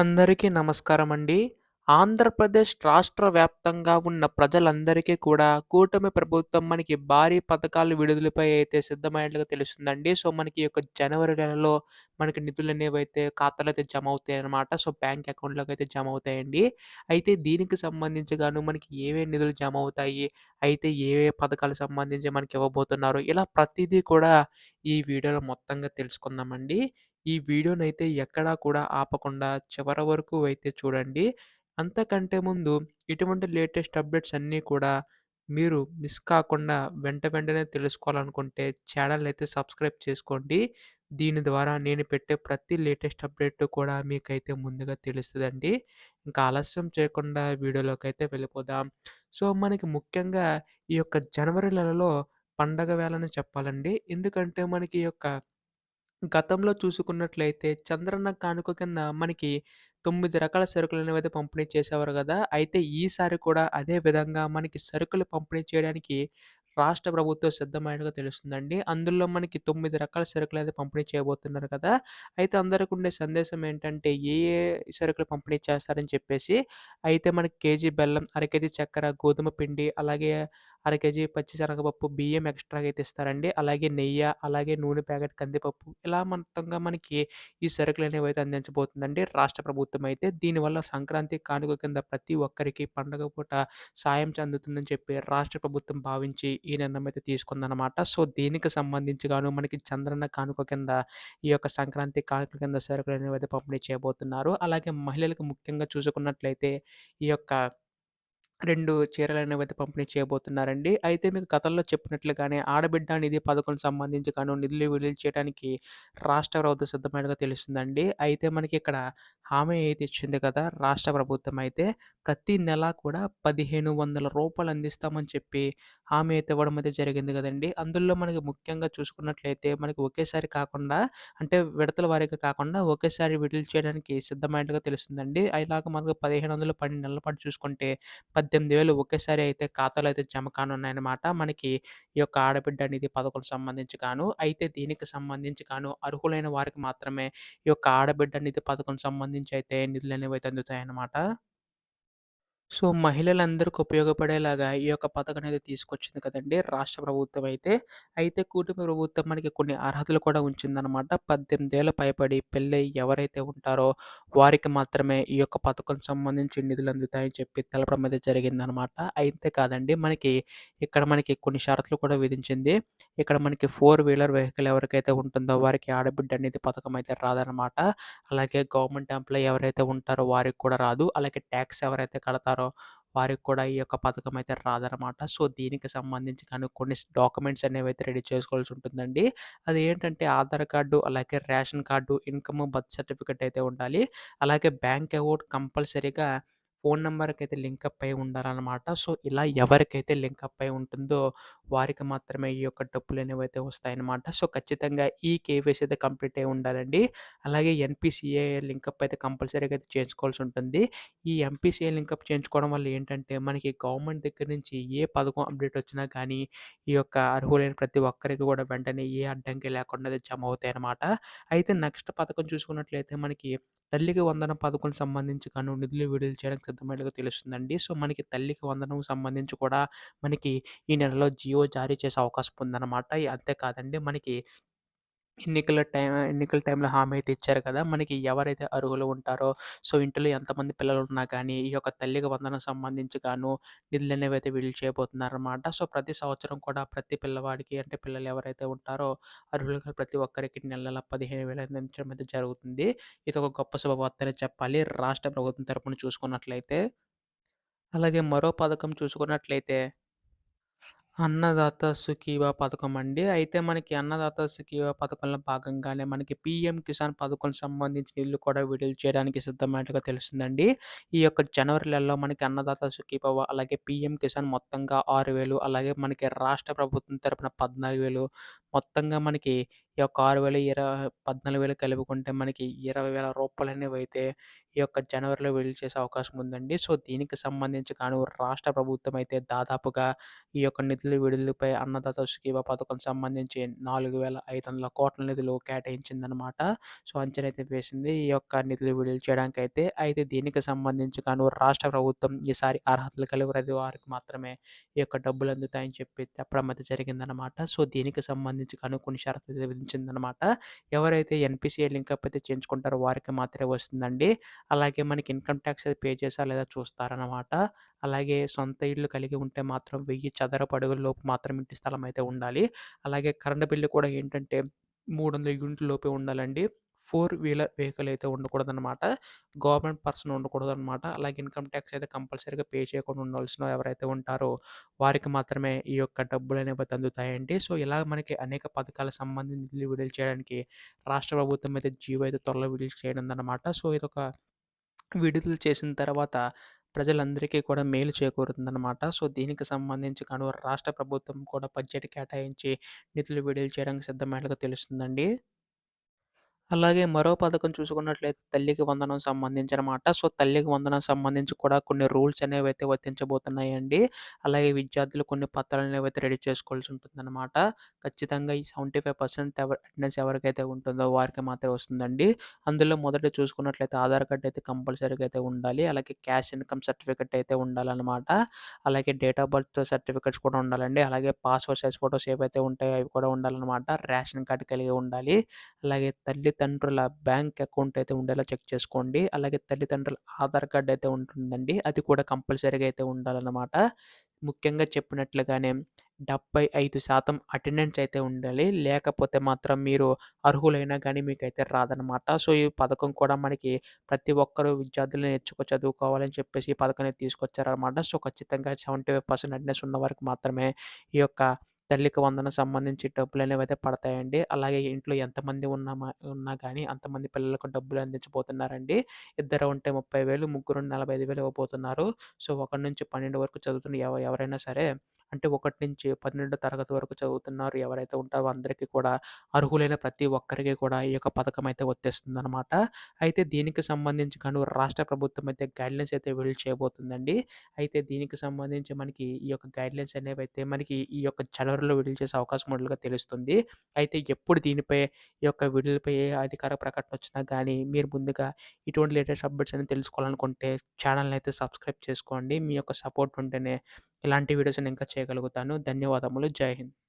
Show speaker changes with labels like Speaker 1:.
Speaker 1: అందరికీ నమస్కారమండి. ఆంధ్రప్రదేశ్ రాష్ట్ర వ్యాప్తంగా ఉన్న ప్రజలందరికీ కూడా కూటమి ప్రభుత్వం మనకి భారీ పథకాలు విడుదలపై అయితే సిద్ధమైనట్లుగా తెలుస్తుందండి. సో, మనకి ఈ యొక్క జనవరి నెలలో మనకి నిధులనేవైతే ఖాతాలోకి జమ అవుతాయన్నమాట. సో, బ్యాంక్ అకౌంట్‌లోకైతే జమ అవుతాయండి. అయితే దీనికి సంబంధించి గాను మనకి ఏమేం నిధులు జమ అవుతాయి? అయితే ఏ ఏ పథకాలకు సంబంధించి మనకి ఇవ్వబోతున్నారు? ఇలా ప్రతీదీ కూడా ఈ వీడియోలో మొత్తంగా తెలుసుకుందామండి. ఈ వీడియోనైతే ఎక్కడా కూడా ఆపకుండా చివరి వరకు అయితే చూడండి. అంతకంటే ముందు ఇటువంటి లేటెస్ట్ అప్డేట్స్ అన్నీ కూడా మీరు మిస్ కాకుండా వెంటనే తెలుసుకోవాలనుకుంటే ఛానెల్‌నైతే సబ్స్క్రైబ్ చేసుకోండి. దీని ద్వారా నేను పెట్టే ప్రతి లేటెస్ట్ అప్డేట్ కూడా మీకైతే ముందుగా తెలుస్తదండి. ఇంకా ఆలస్యం చేయకుండా వీడియోలోకైతే వెళ్ళిపోదాం. సో, మనకి ముఖ్యంగా ఈ యొక్క జనవరి నెలలో పండగ వేళనే చెప్పాలండి. ఎందుకంటే మనకి ఈ యొక్క గతంలో చూసుకున్నట్లయితే చంద్రన్న కానుక కింద మనకి 9 రకాల సరుకులనేవైతే పంపిణీ చేసేవారు గదా! అయితే ఈసారి కూడా అదే విధంగా మనకి సరుకులు పంపిణీ చేయడానికి రాష్ట్ర ప్రభుత్వం సిద్ధమైనట్టుగా తెలుస్తుందండి. అందులో మనకి 9 రకాల సరుకులైతే పంపిణీ చేయబోతున్నారు కదా! అయితే అందరికుండే సందేశం ఏంటంటే ఏ ఏ సరుకులు పంపిణీ చేస్తారని చెప్పేసి అయితే మనకి కేజీ బెల్లం, అర కేజీ చక్కెర, గోధుమ పిండి, అలాగే అర కేజీ పచ్చి శనగపప్పు, బియ్యం ఎక్స్‌ట్రాగా అయితే ఇస్తారండి. అలాగే అలాగే నూనె ప్యాకెట్, కందిపప్పు ఇలా మొత్తంగా మనకి ఈ సరుకులనేవైతే అందించబోతుందండి రాష్ట్ర ప్రభుత్వం అయితే. దీనివల్ల సంక్రాంతి కానుక కింద ప్రతి ఒక్కరికి పండగ పూట సాయం చెందుతుందని చెప్పి రాష్ట్ర ప్రభుత్వం భావించి ఈ నిర్ణయం అయితే తీసుకుందనమాట. సో, దీనికి సంబంధించి గాను మనకి చంద్రన్న కానుక కింద ఈ యొక్క సంక్రాంతి కానుక కింద సరుకులనేవైతే పంపిణీ చేయబోతున్నారు. అలాగే మహిళలకు ముఖ్యంగా చూసుకున్నట్లయితే ఈ యొక్క 2 చీరలనేవైతే పంపిణీ చేయబోతున్నారండి. అయితే మీకు గతంలో చెప్పినట్లుగానే ఆడబిడ్డ నిధి పథకం సంబంధించి గాను నిధులు విడుదల చేయడానికి రాష్ట్ర ప్రభుత్వం సిద్ధమైనట్టుగా తెలుస్తుందండి. అయితే మనకిక్కడ హామీ అయితే ఇచ్చింది కదా! రాష్ట్ర ప్రభుత్వం అయితే ప్రతి నెల కూడా రూ. 1,500 అందిస్తామని చెప్పి హామీ అయితే ఇవ్వడం అయితే జరిగింది గదండీ! అందులో మనకి ముఖ్యంగా చూసుకున్నట్లయితే మనకి ఒకేసారి కాకుండా అంటే విడతల వారీగా కాకుండా ఒకేసారి విడుదల చేయడానికి సిద్ధమైనట్టుగా తెలుస్తుందండి. ఇలాగ మనకు 1,500 12 నెలల పాటు చూసుకుంటే 18,000 ఒకేసారి అయితే ఖాతాలో అయితే జమ కానున్నాయన్నమాట. మనకి ఈ యొక్క ఆడబిడ్డ నిధి పథకం సంబంధించి గాను. అయితే దీనికి సంబంధించి గాను అర్హులైన వారికి మాత్రమే ఈ యొక్క ఆడబిడ్డ నిధి పథకం సంబంధించి అయితే నిధులనేవైతే అందుతాయన్నమాట. సో, మహిళలందరికి ఉపయోగపడేలాగా ఈ యొక్క పథకమనేది తీసుకొచ్చింది కదండీ! రాష్ట్ర ప్రభుత్వం అయితే. అయితే కూటమి ప్రభుత్వం మనకి కొన్ని అర్హతలు కూడా ఉంచిందనమాట. 18 ఏళ్ల పైబడి పెళ్ళై ఎవరైతే ఉంటారో వారికి మాత్రమే ఈ యొక్క పథకం సంబంధించి నిధులు అందుతాయని చెప్పి తెలపడం అయితే జరిగిందనమాట. అయితే కాదండి మనకి కొన్ని షరతులు కూడా విధించింది. ఇక్కడ మనకి 4 వీలర్ వెహికల్ ఎవరికైతే ఉంటుందో వారికి ఆడబిడ్డ అనేది పథకం అయితే రాదనమాట. అలాగే గవర్నమెంట్ ఎంప్లాయీ ఎవరైతే ఉంటారో వారికి కూడా రాదు. అలాగే ట్యాక్స్ ఎవరైతే కడతారో వారికి కూడా ఈ యొక్క పథకం అయితే రాదనమాట. సో, దీనికి సంబంధించి కానీ కొన్ని డాక్యుమెంట్స్ అనేవైతే రెడీ చేసుకోవాల్సి ఉంటుందండి. అది ఏంటంటే ఆధార్ కార్డు, అలాగే ration card, income, birth certificate అయితే ఉండాలి. అలాగే బ్యాంక్ అకౌంట్ కంపల్సరీగా ఫోను నంబర్‌కైతే లింకప్ అయి ఉండాలనమాట. సో, ఇలా ఎవరికైతే లింకప్ అయి ఉంటుందో వారికి మాత్రమే ఈ యొక్క డబ్బులనేవైతే వస్తాయన్నమాట. సో, ఖచ్చితంగా ఈ కేవైసీ అయితే కంప్లీట్ అయి ఉండాలండి. అలాగే ఎన్‌పీసీఏ లింకప్ అయితే కంపల్సరీగా అయితే చేయించుకోవాల్సి ఉంటుంది. ఈ ఎంపీసీఐ లింకప్ చేయించుకోవడం వల్ల ఏంటంటే, మనకి గవర్నమెంట్ దగ్గర నుంచి ఏ పథకం అప్డేట్ వచ్చినా కానీ, ఈ యొక్క అర్హులైన ప్రతి ఒక్కరికి కూడా వెంటనే ఏ అడ్డంకి లేకుండా అది జమ అవుతాయన్నమాట. అయితే నెక్స్ట్ పథకం చూసుకున్నట్లయితే మనకి తల్లికి వందనం పథకం సంబంధించి గాను నిధులు విడుదల చేయడానికి సిద్ధమైనట్టుగా తెలుస్తుందండి. సో, మనకి తల్లికి వందనం సంబంధించి కూడా మనకి ఈ నెలలో జియో జారీ చేసే అవకాశం ఉందన్నమాట. అంతే కాదండి మనకి ఎన్నికల టైంలో హామీ అయితే ఇచ్చారు కదా! మనకి ఎవరైతే అర్హులు ఉంటారో, సో, ఇంటిలో ఎంతమంది పిల్లలున్నా కానీ, ఈ యొక్క తల్లికి వందనం సంబంధించి గాను నిధులనేవైతే విడుదల చేయబోతున్నారనమాట. సో, ప్రతి సంవత్సరం కూడా ప్రతి పిల్లవాడికి అంటే పిల్లలు ఎవరైతే ఉంటారో అర్హులుగా ప్రతి ఒక్కరికి నెల నెల 15,000 అందించడం అయితే జరుగుతుంది. ఇదొక గొప్ప శుభవార్తనే చెప్పాలి రాష్ట్ర ప్రభుత్వం తరపున చూసుకున్నట్లయితే. అలాగే మరో పథకం చూసుకున్నట్లయితే అన్నదాత సుఖీభవ పథకం అండి. అయితే మనకి అన్నదాత సుఖీభవ పథకంలో భాగంగానే మనకి పీఎం కిసాన్ పథకం సంబంధించి నిధులు కూడా విడుదల చేయడానికి సిద్ధమైనట్టుగా తెలుస్తుందండి. ఈ యొక్క జనవరి నెలలో మనకి అన్నదాత సుఖీభవ అలాగే పీఎం కిసాన్ మొత్తంగా 6,000 అలాగే మనకి రాష్ట్ర ప్రభుత్వం తరపున 14,000 మొత్తంగా మనకి ఈ యొక్క 14,000 కలుపుకుంటే మనకి రూ. 20,000 అనేవైతే ఈ యొక్క జనవరిలో విడుదల చేసే అవకాశం ఉందండి. సో, దీనికి సంబంధించి గాను రాష్ట్ర ప్రభుత్వం అయితే దాదాపుగా ఈ యొక్క నిధుల విడుదలపై అన్నదాత సుఖీభవ పథకం సంబంధించి 4,500,00,00,000 నిధులు కేటాయించిందనమాట. సో, అంచనా అయితే వేసింది ఈ యొక్క నిధులు విడుదల చేయడానికైతే. అయితే దీనికి సంబంధించి గాను రాష్ట్ర ప్రభుత్వం ఈసారి అర్హతలు కలిగిన వారికి మాత్రమే ఈ యొక్క డబ్బులు అందుతాయని చెప్పి చెప్పడం అయితే జరిగిందనమాట. సో, దీనికి సంబంధించి గాను కొన్ని షరతులు విధించిందనమాట. ఎవరైతే ఎన్‌పీసీఐ లింకప్ అయితే చేయించుకుంటారో వారికి మాత్రమే వస్తుందండి. అలాగే మనకి ఇన్‌కమ్ టాక్స్ అది పే చేశారా లేదా చూస్తారనమాట. అలాగే సొంత ఇల్లు కలిగి ఉంటే మాత్రం 1000 చదరపు అడుగుల లోపు మాత్రం ఇంటి స్థలం అయితే ఉండాలి. అలాగే కరెంట్ బిల్లు కూడా ఏంటంటే 300 యూనిట్ల లోపే ఉండాలండి. 4 వీలర్ వెహికల్ అయితే ఉండకూడదనమాట. Government person ఉండకూడదనమాట. అలాగే ఇన్‌కమ్ టాక్స్ అయితే కంపల్సరీగా పే చేయకుండా ఉండాల్సిన ఎవరైతే ఉంటారో వారికి మాత్రమే ఈ యొక్క డబ్బులనేవి అందుతాయండి. సో, ఇలా మనకి అనేక పథకాలకు సంబంధించి నిధులు విడుదల చేయడానికి రాష్ట్ర ప్రభుత్వం అయితే జీవో అయితే త్వరలో విడుదల చేయనుందనమాట. సో, ఇదొక విడుదల చేసిన తర్వాత ప్రజలందరికీ కూడా మేలు చేకూరుతుందనమాట. సో, దీనికి సంబంధించి గాను రాష్ట్ర ప్రభుత్వం కూడా బడ్జెట్ కేటాయించి నిధులు విడుదల చేయడానికి సిద్ధమైనట్టుగా తెలుస్తుందండి. అలాగే మరో పథకం చూసుకున్నట్లయితే తల్లికి వందనం సంబంధించనమాట. సో, తల్లికి వందనం సంబంధించి కూడా కొన్ని రూల్స్ అనేవైతే వర్తించబోతున్నాయండి. అలాగే విద్యార్థులు కొన్ని పత్రాలనేవైతే రెడీ చేసుకోవాల్సి ఉంటుందనమాట. ఖచ్చితంగా ఈ 75% అటెండెన్స్ ఎవరికైతే ఉంటుందో వారికి మాత్రమే వస్తుందండి. అందులో మొదట చూసుకున్నట్లయితే ఆధార్ కార్డ్ అయితే కంపల్సరీగా అయితే ఉండాలి. అలాగే క్యాష్ ఇన్‌కమ్ సర్టిఫికేట్ అయితే ఉండాలనమాట. అలాగే డేట్ ఆఫ్ బర్త్ సర్టిఫికేట్స్ కూడా ఉండాలండి. అలాగే పాస్‌పోర్ట్ సైజ్ ఫోటోస్ ఏవైతే ఉంటాయో అవి కూడా ఉండాలనమాట. రేషన్ కార్డ్ కలిగి ఉండాలి. అలాగే తల్లిదండ్రుల బ్యాంక్ అకౌంట్ అయితే ఉండేలా చెక్ చేసుకోండి. అలాగే తల్లిదండ్రుల ఆధార్ కార్డ్ అయితే ఉంటుందండి. అది కూడా కంపల్సరీగా అయితే ఉండాలన్నమాట. ముఖ్యంగా చెప్పినట్లుగానే 75% అటెండెన్స్ అయితే ఉండాలి. లేకపోతే మాత్రం మీరు అర్హులైనా గానీ మీకైతే రాదనమాట. సో, ఈ పథకం కూడా మనకి ప్రతి ఒక్కరు విద్యార్థులు చదువుకోవాలని చెప్పేసి ఈ పథకాన్ని తీసుకొచ్చారనమాట. సో, ఖచ్చితంగా 75% అటెండెన్స్ ఉన్నవారికి మాత్రమే ఈ యొక్క తల్లికి వందనం సంబంధించి డబ్బులనేవైతే పడతాయండి. అలాగే ఇంట్లో ఎంతమంది ఉన్నా గానీ అంతమంది పిల్లలకు డబ్బులు అందించబోతున్నారండి. ఇద్దరు ఉంటే 30,000, ముగ్గురుంటే 45,000 ఇవ్వబోతున్నారు. సో, 1-12 వరకు చదువుతున్న ఎవరైనా సరే అంటే 1-12 తరగతి వరకు చదువుతున్నారు ఎవరైతే ఉంటారో అందరికీ కూడా అర్హులైన ప్రతి ఒక్కరికి కూడా ఈ యొక్క పథకం అయితే వర్తిస్తుందనమాట. అయితే దీనికి సంబంధించి గాను రాష్ట్ర ప్రభుత్వం అయితే గైడ్‌లైన్స్ అయితే విడుదల చేయబోతుందండి. అయితే దీనికి సంబంధించి మనకి ఈ యొక్క గైడ్‌లైన్స్ అనేవైతే మనకి ఈ యొక్క జనవరిలో విడుదల చేసే అవకాశం ఉన్నట్లుగా తెలుస్తుంది. అయితే ఎప్పుడు దీనిపై ఈ యొక్క విడుదలపై ఏ అధికార ప్రకటన వచ్చినా గానీ మీరు ముందుగా ఇటువంటి లేటెస్ట్ అప్డేట్స్ అన్ని తెలుసుకోవాలనుకుంటే ఛానెల్‌ని అయితే సబ్స్క్రైబ్ చేసుకోండి. మీ యొక్క సపోర్ట్ ఉంటేనే ఇలాంటి వీడియోస్ నేను ఇంకా చేయగలుగుతాను. ధన్యవాదములు. జై హింద్.